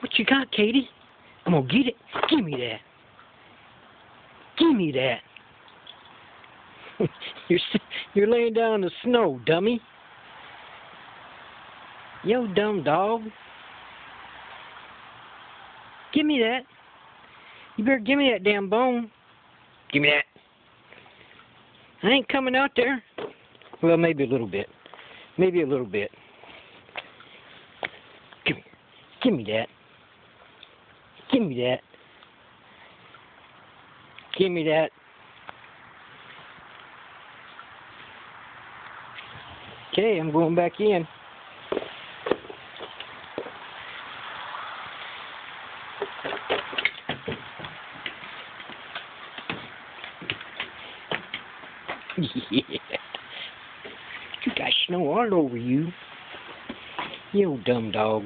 What you got, Katie? I'm gonna get it. Give me that. Give me that. You're laying down in the snow, dummy. Yo, dumb dog. Give me that. You better give me that damn bone. Give me that. I ain't coming out there. Well, maybe a little bit. Maybe a little bit. Give me that. Give me that. Give me that. Okay, I'm going back in. Yeah. You got snow all over you. You old dumb dog.